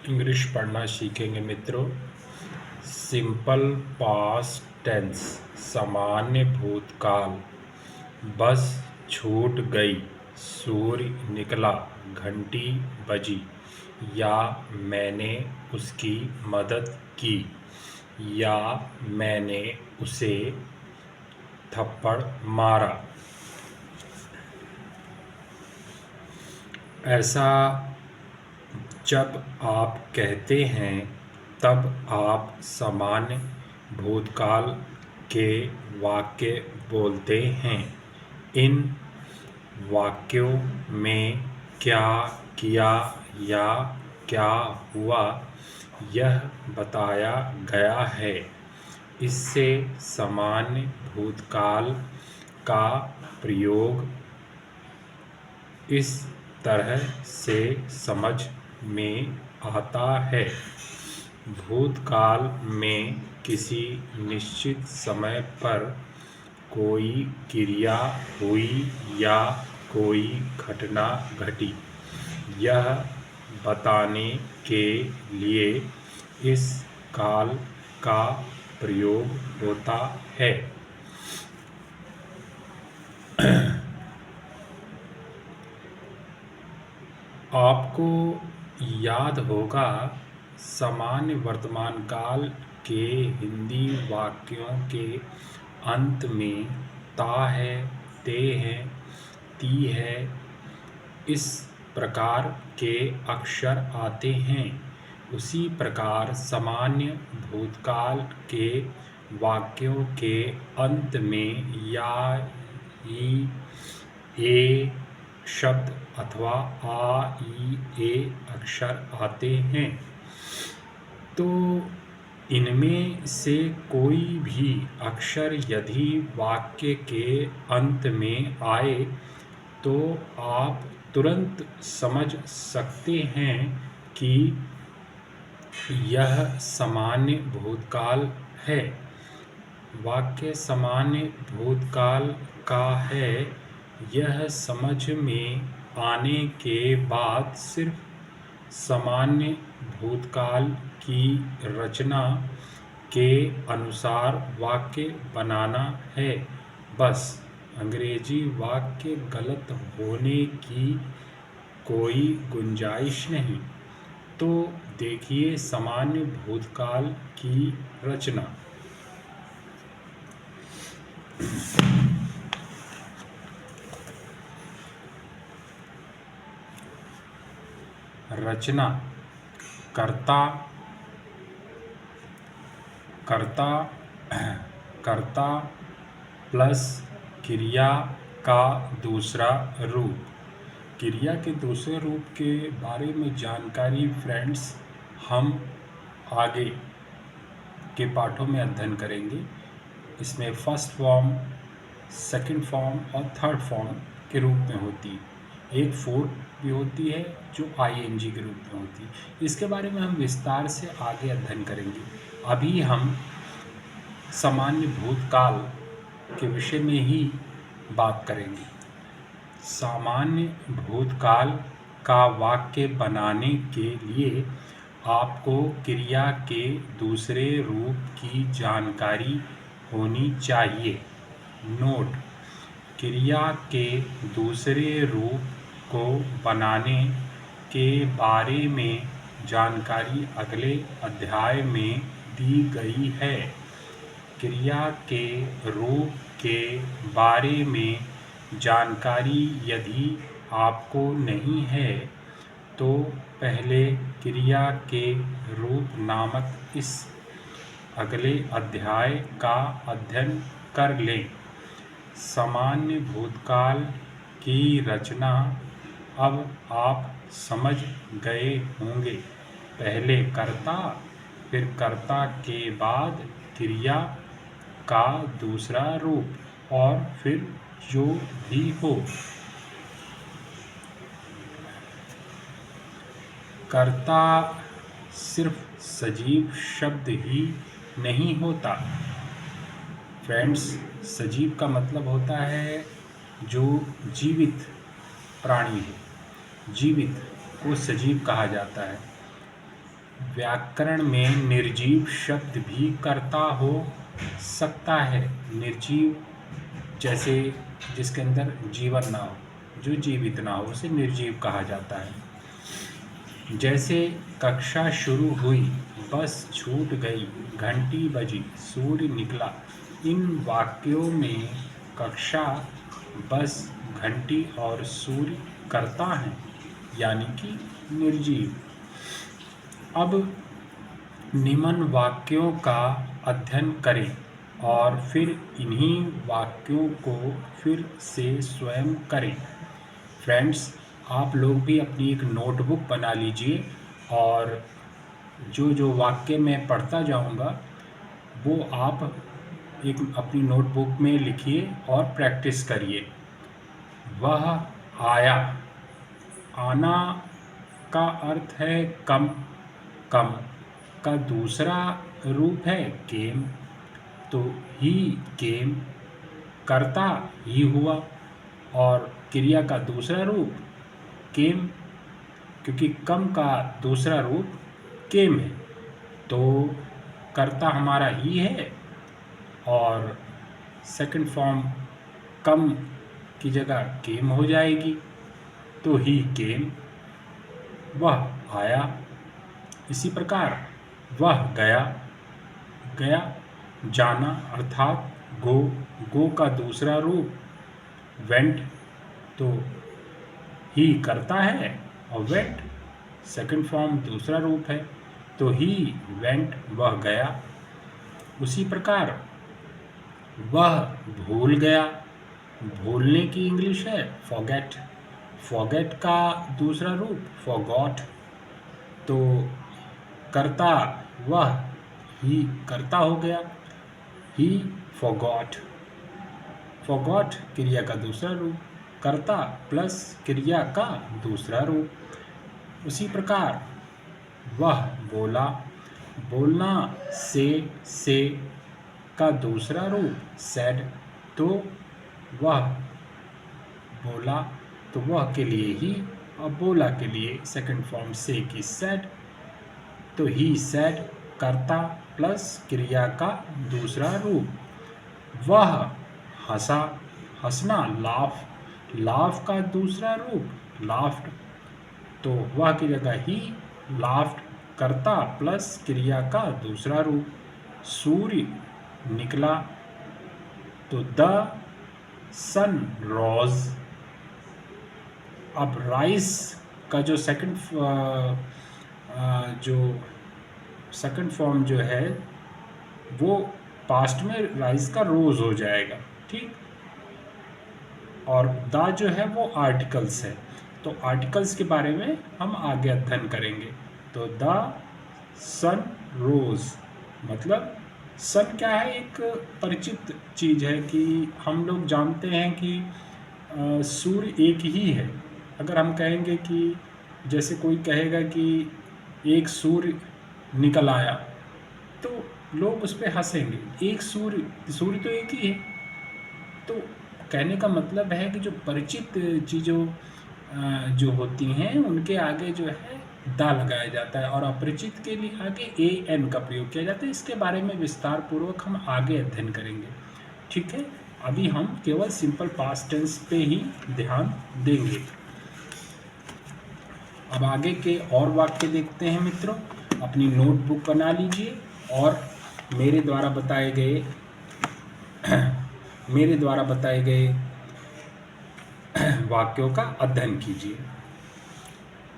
English पढ़ना सीखेंगे मित्रों। सिंपल पास्ट टेंस सामान्य भूतकाल। बस छूट गई, सूर्य निकला, घंटी बजी, या मैंने उसकी मदद की, या मैंने उसे थप्पड़ मारा। ऐसा जब आप कहते हैं तब आप सामान्य भूतकाल के वाक्य बोलते हैं। इन वाक्यों में क्या किया या क्या हुआ यह बताया गया है। इससे सामान्य भूतकाल का प्रयोग इस तरह से समझ में आता है। भूतकाल में किसी निश्चित समय पर कोई क्रिया हुई या कोई घटना घटी, यह बताने के लिए इस काल का प्रयोग होता है। आपको याद होगा सामान्य वर्तमान काल के हिंदी वाक्यों के अंत में ता है, ते है, ती है, इस प्रकार के अक्षर आते हैं। उसी प्रकार सामान्य भूतकाल के वाक्यों के अंत में या, ई, ए शब्द अथवा आ, ई, ए अक्षर आते हैं। तो इनमें से कोई भी अक्षर यदि वाक्य के अंत में आए तो आप तुरंत समझ सकते हैं कि यह सामान्य भूतकाल है। वाक्य सामान्य भूतकाल का है, यह समझ में आने के बाद सिर्फ सामान्य भूतकाल की रचना के अनुसार वाक्य बनाना है बस। अंग्रेजी वाक्य गलत होने की कोई गुंजाइश नहीं। तो देखिए सामान्य भूतकाल की रचना। रचना कर्ता, कर्ता, कर्ता प्लस क्रिया का दूसरा रूप। क्रिया के दूसरे रूप के बारे में जानकारी फ्रेंड्स हम आगे के पाठों में अध्ययन करेंगे। इसमें फर्स्ट फॉर्म, सेकंड फॉर्म और थर्ड फॉर्म के रूप में होती है। एक फोर्थ भी होती है जो आईएनजी के रूप में होती है। इसके बारे में हम विस्तार से आगे अध्ययन करेंगे। अभी हम सामान्य भूतकाल के विषय में ही बात करेंगे। सामान्य भूतकाल का वाक्य बनाने के लिए आपको क्रिया के दूसरे रूप की जानकारी होनी चाहिए। नोट: क्रिया के दूसरे रूप को बनाने के बारे में जानकारी अगले अध्याय में दी गई है। क्रिया के रूप के बारे में जानकारी यदि आपको नहीं है तो पहले क्रिया के रूप नामक इस अगले अध्याय का अध्ययन कर लें। सामान्य भूतकाल की रचना अब आप समझ गए होंगे। पहले कर्ता, फिर कर्ता के बाद क्रिया का दूसरा रूप और फिर जो भी हो। कर्ता सिर्फ सजीव शब्द ही नहीं होता फ्रेंड्स। सजीव का मतलब होता है जो जीवित प्राणी है। जीवित को सजीव कहा जाता है। व्याकरण में निर्जीव शब्द भी कर्ता हो सकता है। निर्जीव जैसे जिसके अंदर जीवन ना हो, जो जीवित ना हो, उसे निर्जीव कहा जाता है। जैसे कक्षा शुरू हुई, बस छूट गई, घंटी बजी, सूर्य निकला। इन वाक्यों में कक्षा, बस, घंटी और सूर्य कर्ता हैं, यानी कि निर्जीव। अब निम्न वाक्यों का अध्ययन करें और फिर इन्हीं वाक्यों को फिर से स्वयं करें। फ्रेंड्स, आप लोग भी अपनी एक नोटबुक बना लीजिए और जो जो वाक्य मैं पढ़ता जाऊंगा वो आप एक अपनी नोटबुक में लिखिए और प्रैक्टिस करिए। वह आया। आना का अर्थ है कम। कम का दूसरा रूप है केम, तो ही केम। कर्ता ही हुआ और क्रिया का दूसरा रूप केम, क्योंकि कम का दूसरा रूप केम है, तो कर्ता हमारा ही है और सेकंड फॉर्म कम की जगह केम हो जाएगी, तो ही केम। वह आया। इसी प्रकार वह गया। गया जाना अर्थात गो। गो का दूसरा रूप वेंट, तो ही करता है और वेंट सेकंड फॉर्म दूसरा रूप है, तो ही वेंट, वह गया। उसी प्रकार वह भूल गया। भूलने की इंग्लिश है फॉरगेट। फॉरगेट का दूसरा रूप फॉरगॉट, तो कर्ता वह ही कर्ता हो गया, ही फॉरगॉट। फॉरगॉट क्रिया का दूसरा रूप, कर्ता प्लस क्रिया का दूसरा रूप। उसी प्रकार वह बोला। बोलना से का दूसरा रूप सेड, तो वह बोला, तो वह के लिए ही और बोला के लिए सेकंड फॉर्म से की सेड, तो ही सेड कर्ता प्लस क्रिया का दूसरा रूप। वह हंसा। हंसना लाफ। लाफ का दूसरा रूप लाफ्ड, तो वह की जगह ही लाफ्ड कर्ता प्लस क्रिया का दूसरा रूप। सूर्य निकला, तो द सन रोज। अब राइस का जो सेकंड फॉर्म जो है वो पास्ट में राइस का रोज हो जाएगा, ठीक। और द जो है वो आर्टिकल्स है, तो आर्टिकल्स के बारे में हम आगे अध्ययन करेंगे। तो द सन रोज मतलब सन क्या है, एक परिचित चीज़ है कि हम लोग जानते हैं कि सूर्य एक ही है। अगर हम कहेंगे कि जैसे कोई कहेगा कि एक सूर्य निकल आया, तो लोग उस पर हंसेंगे। एक सूर्य तो एक ही है। तो कहने का मतलब है कि जो परिचित चीज़ों जो होती हैं उनके आगे जो है दा लगाया जाता है और अपरिचित के लिए आगे ए एन का प्रयोग किया जाता है। इसके बारे में विस्तार पूर्वक हम आगे अध्ययन करेंगे, ठीक है। अभी हम केवल सिंपल पास्ट टेंस पे ही ध्यान देंगे। अब आगे के और वाक्य देखते हैं मित्रों। अपनी नोटबुक बना लीजिए और मेरे द्वारा बताए गए वाक्यों का अध्ययन कीजिए।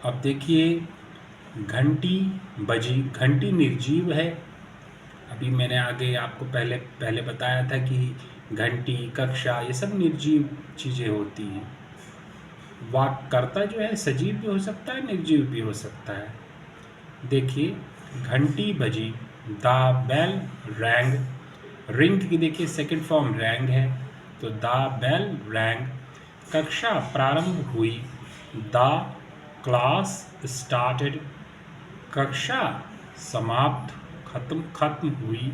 अब देखिए, घंटी बजी। घंटी निर्जीव है। अभी मैंने आगे आपको पहले बताया था कि घंटी, कक्षा, ये सब निर्जीव चीज़ें होती हैं। वाक्यकर्ता जो है सजीव भी हो सकता है, निर्जीव भी हो सकता है। देखिए, घंटी बजी, द बेल रैंग। रिंग की देखिए सेकंड फॉर्म रैंग है, तो द बेल रैंग। कक्षा प्रारंभ हुई, द क्लास स्टार्टेड। कक्षा समाप्त खत्म हुई,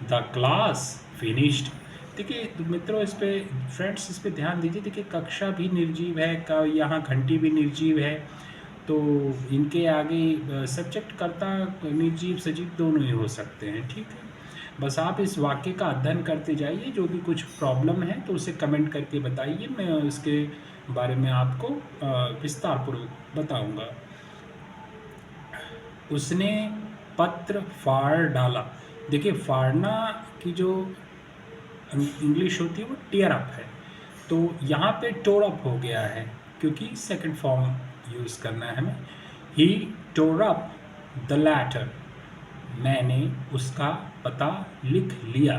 द क्लास फिनिश्ड। देखिए मित्रों, फ्रेंड्स इस पे ध्यान दीजिए। देखिए, कक्षा भी निर्जीव है, यहाँ घंटी भी निर्जीव है, तो इनके आगे सब्जेक्ट कर्ता निर्जीव सजीव दोनों ही हो सकते हैं। ठीक है, बस आप इस वाक्य का अध्ययन करते जाइए, जो भी कुछ प्रॉब्लम है तो उसे कमेंट करके बताइए, मैं उसके बारे में आपको विस्तारपूर्वक बताऊंगा। उसने पत्र फाड़ डाला। देखिए, फाड़ना की जो इंग्लिश होती है वो टीयर अप है, तो यहाँ पे टोर अप हो गया है क्योंकि सेकंड फॉर्म यूज़ करना है हमें। ही टोर अप द लैटर। मैंने उसका पता लिख लिया।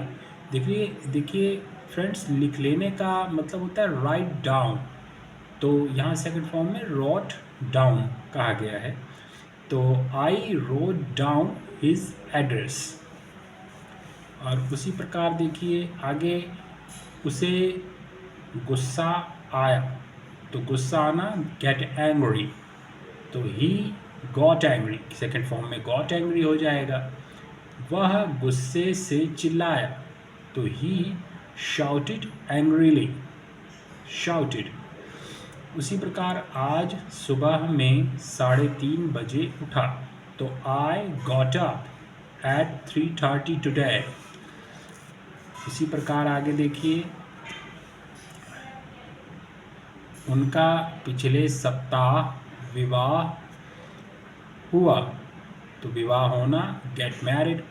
देखिए देखिए फ्रेंड्स, लिख लेने का मतलब होता है राइट डाउन, तो यहाँ सेकंड फॉर्म में रोट डाउन कहा गया है। तो I wrote down his address. और उसी प्रकार देखिए आगे, उसे गुस्सा आया, तो गुस्सा आना गेट एंग्री, तो he got angry, second form में गॉट एंग्री हो जाएगा। वह गुस्से से चिल्लाया, तो ही शाउटेड एंग्रीली, शाउटेड। उसी प्रकार आज सुबह में 3:30 बजे उठा, तो I got up at 3:30 today. इसी प्रकार आगे देखिए, उनका पिछले सप्ताह विवाह हुआ, तो विवाह होना get married.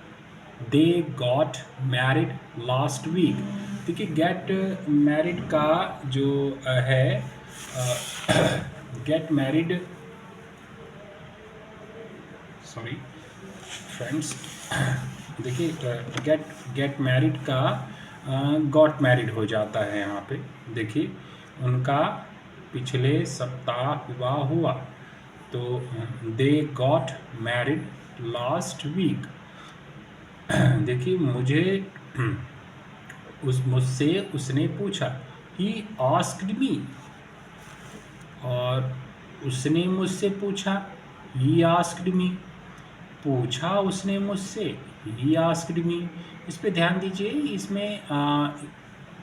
They got married last week. देखिए, गेट मैरिड का जो है गेट मैरिड, सॉरी फ्रेंड्स, देखिए गेट मैरिड का गॉट मैरिड हो जाता है यहाँ पे। देखिए, उनका पिछले सप्ताह विवाह हुआ, तो they got married last week. देखिए, मुझसे उसने पूछा, ही आस्क्ड मी। और उसने मुझसे पूछा, ही आस्क्ड मी। पूछा उसने मुझसे, ही आस्क्ड मी। इस पे ध्यान दीजिए, इसमें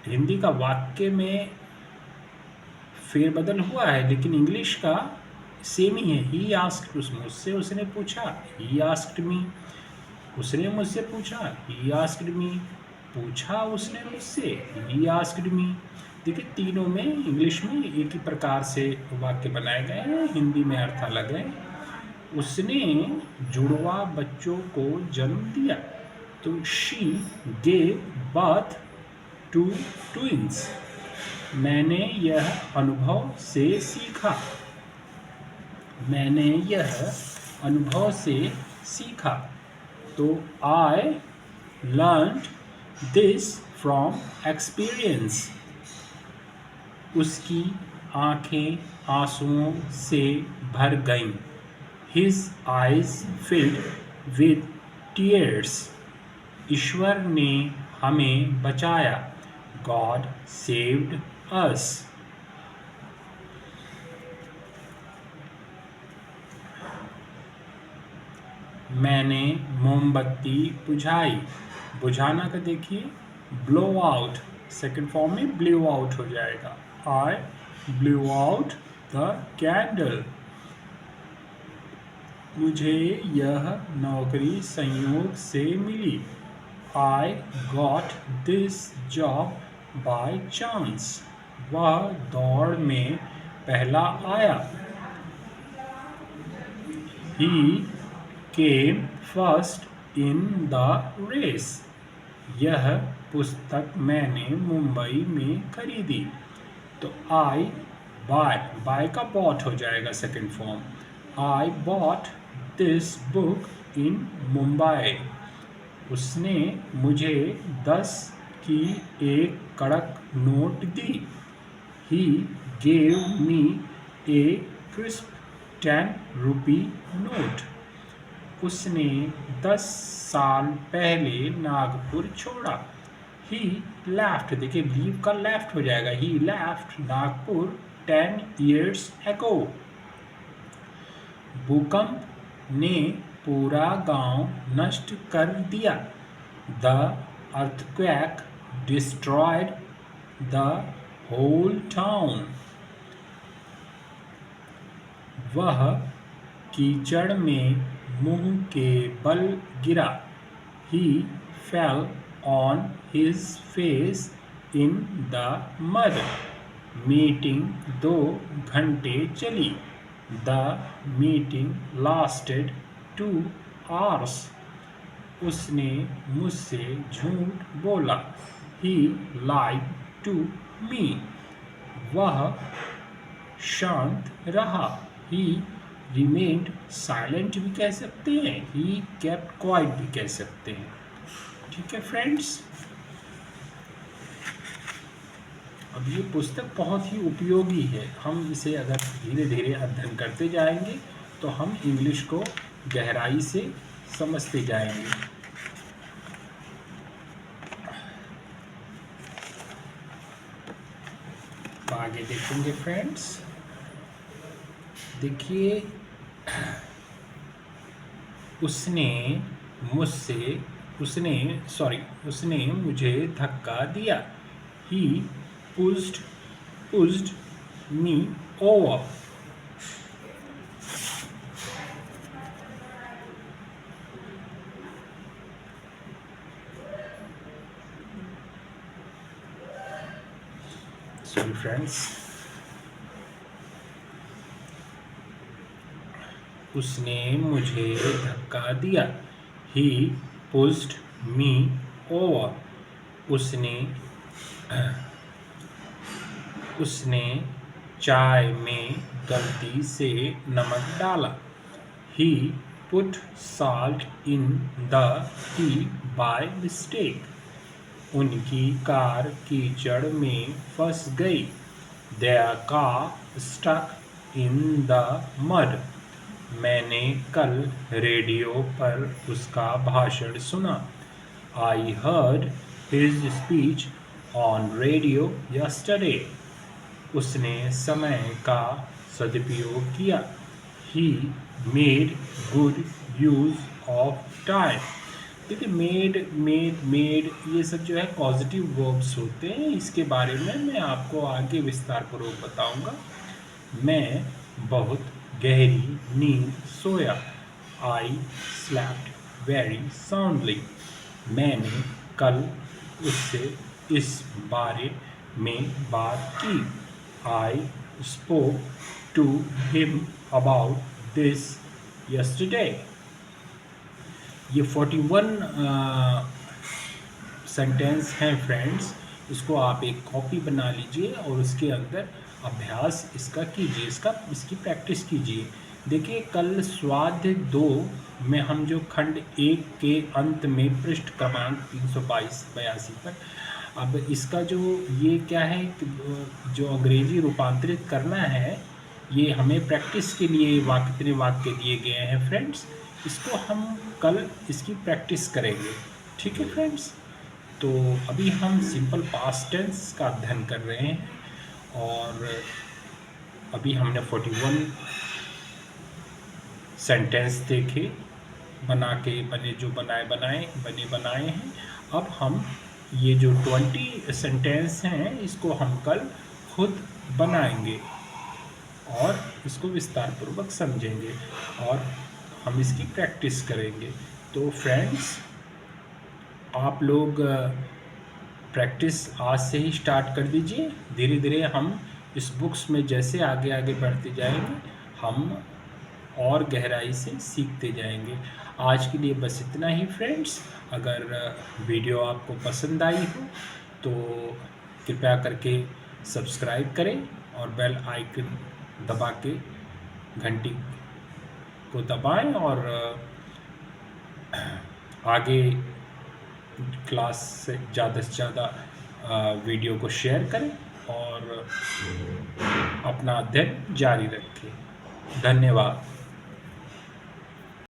हिंदी का वाक्य में फेरबदल हुआ है, लेकिन इंग्लिश का सेम ही है। ही आस्क्ड, मुझसे उसने पूछा, ही आस्क्ड मी। उसने मुझसे पूछा, ही आस्क्ड मी। पूछा उसने मुझसे, ही आस्क्ड मी। देखिए, तीनों में इंग्लिश में एक ही प्रकार से वाक्य बनाए गए हैं, हिंदी में अर्थ अलग है। उसने जुड़वा बच्चों को जन्म दिया, तो she gave birth to twins. मैंने यह अनुभव से सीखा। मैंने यह अनुभव से सीखा, तो I learned this from experience. उसकी आंखें आंसुओं से भर गईं। His eyes filled with tears. ईश्वर ने हमें बचाया, God saved us. मैंने मोमबत्ती बुझाई। बुझाना का देखिए ब्लो आउट, सेकेंड फॉर्म में ब्लो आउट हो जाएगा। I blew out the candle. मुझे यह नौकरी संयोग से मिली। I got this job by chance. वह दौड़ में पहला आया। He came first in the race. यह पुस्तक मैंने मुंबई में खरीदी, तो I बाय का बॉट हो जाएगा second form. I bought this book in Mumbai. उसने मुझे 10 की एक कड़क note the. He gave me a crisp 10 rupee note. उसने 10 साल पहले नागपुर छोड़ा। He left, देखिए लीव का लेफ्ट हो जाएगा। He left Nagpur 10 years ago. भूकंप ने पूरा गांव नष्ट कर दिया। The earthquake destroyed the whole town. वह कीचड़ में मुंह के बल गिरा। He fell on his face in the mud. Meeting 2 घंटे चली। The meeting lasted 2 hours. उसने मुझसे झूठ बोला। He lied to me. वह शांत रहा। He remained silent भी कह सकते हैं, he kept quiet भी कह सकते हैं। ठीक है फ्रेंड्स, अब ये पुस्तक बहुत ही उपयोगी है। हम इसे अगर धीरे धीरे अध्ययन करते जाएंगे तो हम इंग्लिश को गहराई से समझते जाएंगे। आगे देखेंगे फ्रेंड्स। देखिए, उसने मुझे धक्का दिया। He pushed me over. Sorry friends. उसने मुझे धक्का दिया। He pushed me over. उसने चाय में गलती से नमक डाला। He put salt in the tea by mistake. उनकी कार कीचड़ में फंस गई। Their car stuck in the mud. मैंने कल रेडियो पर उसका भाषण सुना। I heard his speech on radio yesterday. उसने समय का सदुपयोग किया। He made good use of time. देखिए, मेड ये सब जो है पॉजिटिव वर्ब्स होते हैं। इसके बारे में मैं आपको आगे विस्तार पूर्वक बताऊंगा। मैं बहुत गहरी नींद सोया। I slept very soundly. मैंने कल उससे इस बारे में बात की। I spoke to him about this yesterday. ये 41 सेंटेंस हैं फ्रेंड्स। इसको आप एक कॉपी बना लीजिए और उसके अंदर अभ्यास इसका कीजिए, इसकी प्रैक्टिस कीजिए। देखिए, कल स्वाध्याय 2 में हम जो खंड 1 के अंत में पृष्ठ क्रमांक 382 पर, अब इसका जो ये क्या है, जो अंग्रेजी रूपांतरित करना है, ये हमें प्रैक्टिस के लिए कितने वाक्य दिए गए हैं फ्रेंड्स, इसको हम कल इसकी प्रैक्टिस करेंगे। ठीक है फ्रेंड्स, तो अभी हम सिंपल पास्ट टेंस का अध्ययन कर रहे हैं और अभी हमने 41 सेंटेंस देखे, बनाए हैं। अब हम ये जो 20 सेंटेंस हैं इसको हम कल खुद बनाएंगे और इसको विस्तार पूर्वक समझेंगे और हम इसकी प्रैक्टिस करेंगे। तो फ्रेंड्स, आप लोग प्रैक्टिस आज से ही स्टार्ट कर दीजिए। धीरे धीरे हम इस बुक्स में जैसे आगे बढ़ते जाएंगे, हम और गहराई से सीखते जाएंगे। आज के लिए बस इतना ही फ्रेंड्स। अगर वीडियो आपको पसंद आई हो तो कृपया करके सब्सक्राइब करें और बेल आइकन दबा के घंटी को दबाएं और आगे क्लास से ज़्यादा वीडियो को शेयर करें और अपना अध्ययन जारी रखें। धन्यवाद।